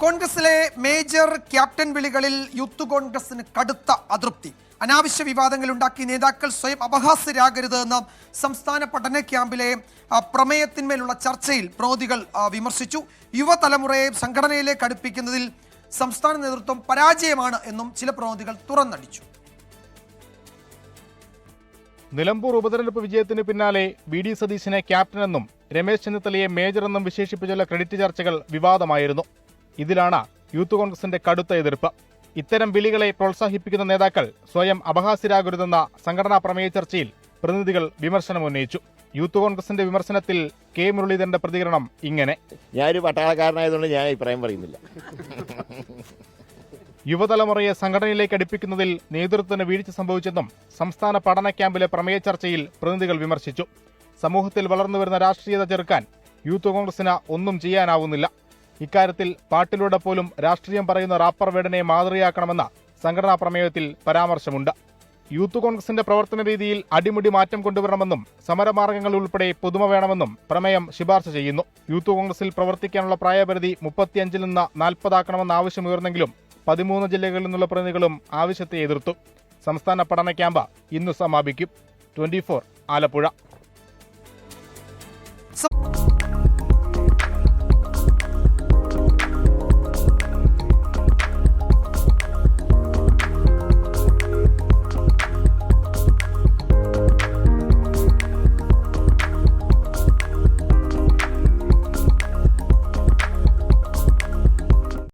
കോൺഗ്രസിലെ major captain വിളികളിൽ youth കോൺഗ്രസിന് കടുത്ത അതൃപ്തി. അനാവശ്യ വിവാദങ്ങൾ ഉണ്ടാക്കി നേതാക്കൾ സ്വയം അപഹാസ്യരാകരുത് എന്ന സംസ്ഥാന പഠന ക്യാമ്പിലെ പ്രമേയത്തിന്മേലുള്ള ചർച്ചയിൽ പ്രതിനിധികൾ വിമർശിച്ചു. യുവതലമുറയെ സംഘടനയിലേക്ക് അടുപ്പിക്കുന്നതിൽ സംസ്ഥാന നേതൃത്വം പരാജയമാണ് എന്നും ചില പ്രതിനിധികൾ തുറന്നടിച്ചു. നിലമ്പൂർ ഉപതെരഞ്ഞെടുപ്പ് വിജയത്തിന് പിന്നാലെ വി.ഡി. സതീശനെ ക്യാപ്റ്റനെന്നും രമേശ് ചെന്നിത്തലയെ മേജറെന്നും വിശേഷിപ്പിച്ചുള്ള ക്രെഡിറ്റ് ചർച്ചകൾ വിവാദമായിരുന്നു. ഇതിലാണ് യൂത്ത് കോൺഗ്രസിന്റെ കടുത്ത എതിർപ്പ്. ഇത്തരം വിളികളെ പ്രോത്സാഹിപ്പിക്കുന്ന നേതാക്കൾ സ്വയം അപഹാസ്യരാകരുതെന്ന സംഘടനാ പ്രമേയ ചർച്ചയിൽ പ്രതിനിധികൾ വിമർശനമുന്നയിച്ചു. യൂത്ത് കോൺഗ്രസിന്റെ വിമർശനത്തിൽ കെ മുരളീധരന്റെ പ്രതികരണം ഇങ്ങനെ: ഞാനൊരു പട്ടാളക്കാരനായതുകൊണ്ട് ഞാൻ അഭിപ്രായം പറയുന്നില്ല. യുവതലമുറയെ സംഘടനയിലേക്ക് അടുപ്പിക്കുന്നതിൽ നേതൃത്വത്തിന് വീഴ്ച സംഭവിച്ചെന്നും സംസ്ഥാന പഠന ക്യാമ്പിലെ പ്രമേയ ചർച്ചയിൽ പ്രതിനിധികൾ വിമർശിച്ചു. സമൂഹത്തിൽ വളർന്നുവരുന്ന രാഷ്ട്രീയത ചെറുക്കാൻ യൂത്ത് കോൺഗ്രസിന് ഒന്നും ചെയ്യാനാവുന്നില്ല. ഇക്കാര്യത്തിൽ പാട്ടിലൂടെ പോലും രാഷ്ട്രീയം പറയുന്ന റാപ്പർ വേടനെ മാതൃകയാക്കണമെന്ന സംഘടനാ പ്രമേയത്തിൽ പരാമർശമുണ്ട്. യൂത്ത് കോൺഗ്രസിന്റെ പ്രവർത്തന രീതിയിൽ അടിമുടി മാറ്റം കൊണ്ടുവരണമെന്നും സമരമാർഗങ്ങൾ ഉൾപ്പെടെ പുതുമ വേണമെന്നും പ്രമേയം ശുപാർശ ചെയ്യുന്നു. യൂത്ത് കോൺഗ്രസിൽ പ്രവർത്തിക്കാനുള്ള പ്രായപരിധി 35 നിന്ന് 40 ആക്കണമെന്ന ആവശ്യമുയർന്നെങ്കിലും 13 ജില്ലകളിൽ നിന്നുള്ള പ്രതിനിധികളും ആവശ്യത്തെ എതിർത്തു. സംസ്ഥാന പഠന ക്യാമ്പ് ഇന്ന് സമാപിക്കും. 24 ആലപ്പുഴ.